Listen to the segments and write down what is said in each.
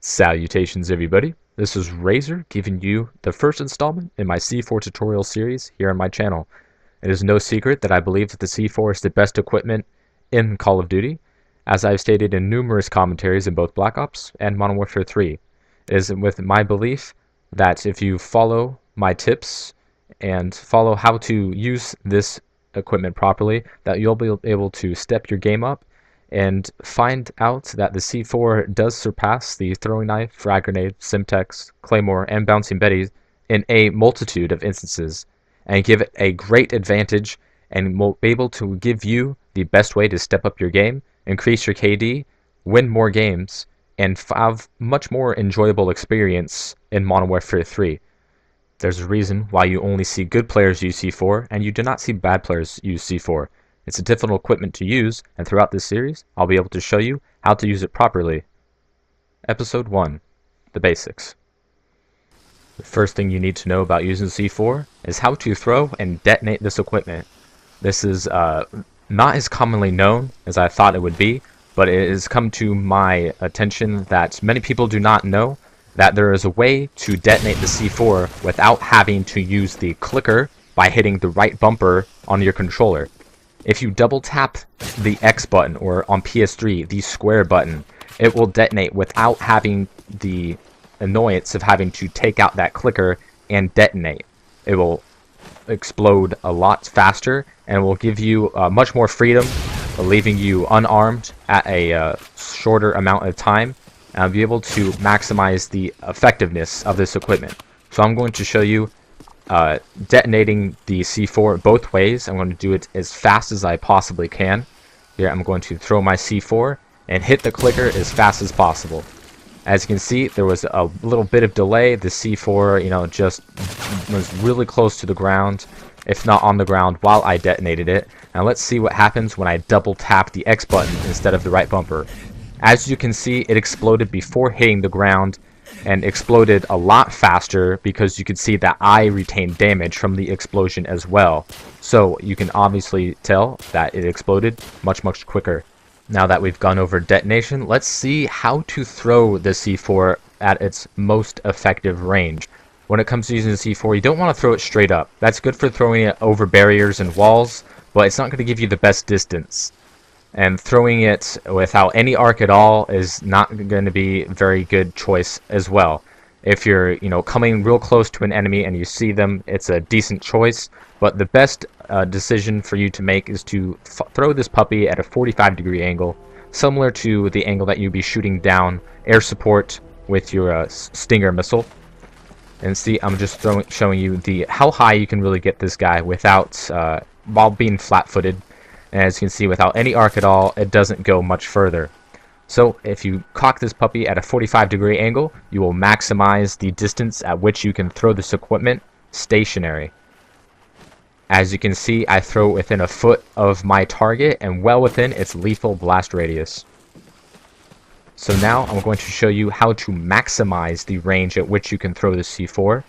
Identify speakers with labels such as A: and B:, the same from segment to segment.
A: Salutations everybody, this is Razor giving you the first installment in my C4 tutorial series here on my channel. It is no secret that I believe that the C4 is the best equipment in Call of Duty, as I've stated in numerous commentaries in both Black Ops and Modern Warfare 3. It is with my belief that if you follow my tips and follow how to use this equipment properly, that you'll be able to step your game up and find out that the C4 does surpass the throwing knife, frag grenade, Simtex, claymore, and bouncing betty in a multitude of instances, and give it a great advantage and will be able to give you the best way to step up your game, increase your KD, win more games, and have much more enjoyable experience in Modern Warfare 3. There's a reason why you only see good players use C4 and you do not see bad players use C4. It's a difficult equipment to use, and throughout this series, I'll be able to show you how to use it properly. Episode 1, the basics. The first thing you need to know about using C4 is how to throw and detonate this equipment. This is not as commonly known as I thought it would be, but it has come to my attention that many people do not know that there is a way to detonate the C4 without having to use the clicker by hitting the right bumper on your controller. If you double tap the X button, or on PS3, the square button, it will detonate without having the annoyance of having to take out that clicker and detonate. It will explode a lot faster and will give you much more freedom, leaving you unarmed at a shorter amount of time, and be able to maximize the effectiveness of this equipment. So I'm going to show you detonating the C4 both ways. I'm going to do it as fast as I possibly can. Here I'm going to throw my C4 and hit the clicker as fast as possible. As you can see, there was a little bit of delay. The C4, just was really close to the ground, if not on the ground, while I detonated it. Now let's see what happens when I double tap the X button instead of the right bumper. As you can see, it exploded before hitting the ground, and exploded a lot faster because you can see that I retained damage from the explosion as well. So you can obviously tell that it exploded much quicker. Now that we've gone over detonation, let's see how to throw the C4 at its most effective range. When it comes to using the C4, you don't want to throw it straight up. That's good for throwing it over barriers and walls, but it's not going to give you the best distance. And throwing it without any arc at all is not going to be a very good choice as well. If you're, coming real close to an enemy and you see them, it's a decent choice. But the best decision for you to make is to throw this puppy at a 45-degree angle, similar to the angle that you'd be shooting down air support with your Stinger missile. And see, I'm just showing you how high you can really get this guy without while being flat-footed. And as you can see, without any arc at all, it doesn't go much further. So if you cock this puppy at a 45-degree angle, you will maximize the distance at which you can throw this equipment stationary. As you can see, I throw it within a foot of my target and well within its lethal blast radius. So now I'm going to show you how to maximize the range at which you can throw the C4.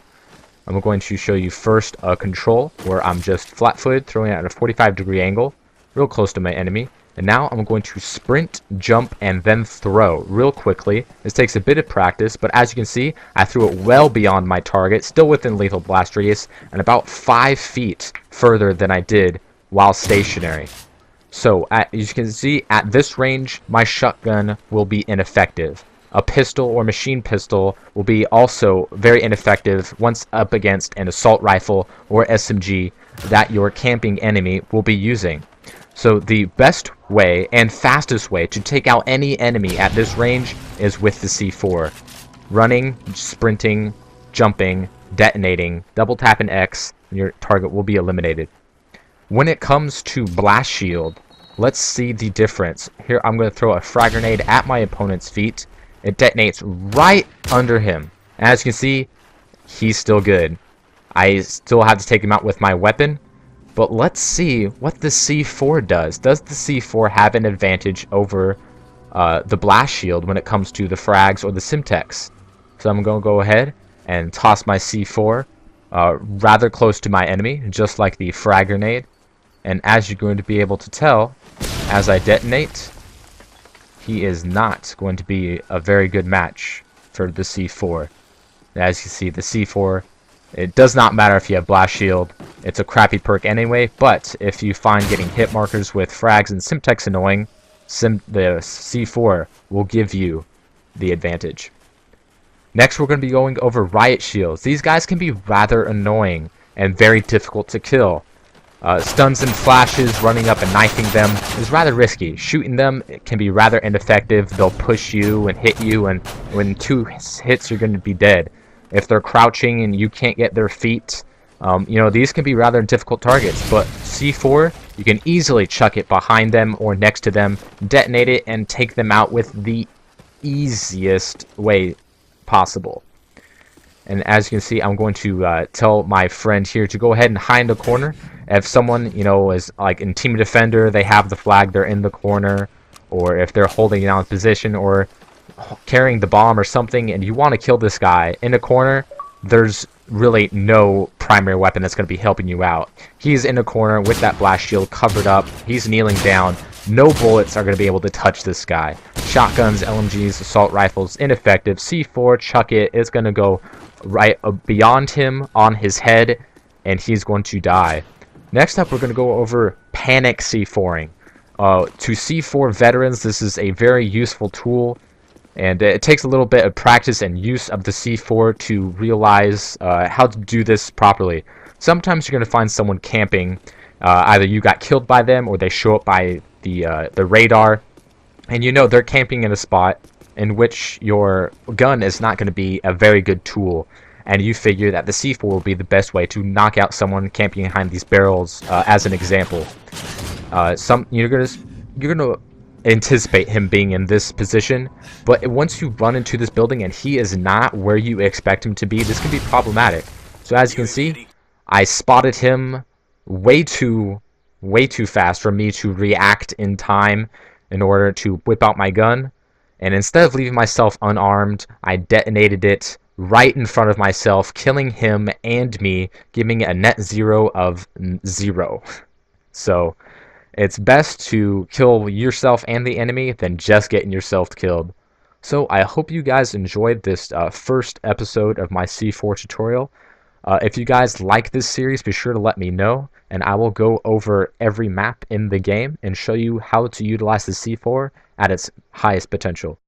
A: I'm going to show you first a control where I'm just flat-footed, throwing it at a 45-degree angle, real close to my enemy. And now I'm going to sprint, jump, and then throw real quickly. This takes a bit of practice, but as you can see, I threw it well beyond my target, still within lethal blast radius, and about 5 feet further than I did while stationary. So, as you can see, at this range, my shotgun will be ineffective. A pistol or machine pistol will be also very ineffective once up against an assault rifle or SMG that your camping enemy will be using. So the best way and fastest way to take out any enemy at this range is with the C4. Running, sprinting, jumping, detonating, double tapping X, and your target will be eliminated. When it comes to blast shield, let's see the difference. Here I'm going to throw a frag grenade at my opponent's feet. It detonates right under him. As you can see, he's still good. I still have to take him out with my weapon. But let's see what the C4 does. Does the C4 have an advantage over the blast shield when it comes to the frags or the Simtex? So I'm going to go ahead and toss my C4 rather close to my enemy, just like the frag grenade. And as you're going to be able to tell, as I detonate, he is not going to be a very good match. for the C4. As you see, the C4, it does not matter if you have Blast Shield. It's a crappy perk anyway, but if you find getting hit markers with frags and Simtex annoying, the C4 will give you the advantage. Next, we're going to be going over Riot Shields. These guys can be rather annoying and very difficult to kill. Stuns and flashes, running up and knifing them is rather risky. Shooting them can be rather ineffective. They'll push you and hit you, and when 2 hits, you're going to be dead. If they're crouching and you can't get their feet, these can be rather difficult targets. But C4, you can easily chuck it behind them or next to them, detonate it, and take them out with the easiest way possible. And as you can see, I'm going to tell my friend here to go ahead and hide in the corner. If someone, is like in Team Defender, they have the flag, they're in the corner, or if they're holding down position or carrying the bomb or something, and you want to kill this guy in a corner, there's really no primary weapon that's going to be helping you out. He's in a corner with that blast shield covered up. He's kneeling down. No bullets are going to be able to touch this guy. Shotguns, LMGs, assault rifles, ineffective. C4, chuck it. It's going to go right beyond him on his head, and he's going to die. Next up, we're going to go over panic C4ing. To C4 veterans, this is a very useful tool, and it takes a little bit of practice and use of the C4 to realize how to do this properly. Sometimes you're going to find someone camping. Either you got killed by them or they show up by the radar, and they're camping in a spot in which your gun is not going to be a very good tool, and you figure that the C4 will be the best way to knock out someone camping behind these barrels, as an example. You're gonna anticipate him being in this position, but once you run into this building and he is not where you expect him to be, this can be problematic. So as you can see, I spotted him way too fast for me to react in time in order to whip out my gun, and instead of leaving myself unarmed, I detonated it right in front of myself, killing him and me, giving a net 0 of 0. So it's best to kill yourself and the enemy than just getting yourself killed. So I hope you guys enjoyed this first episode of my C4 tutorial. If you guys like this series, be sure to let me know, and I will go over every map in the game and show you how to utilize the C4 at its highest potential.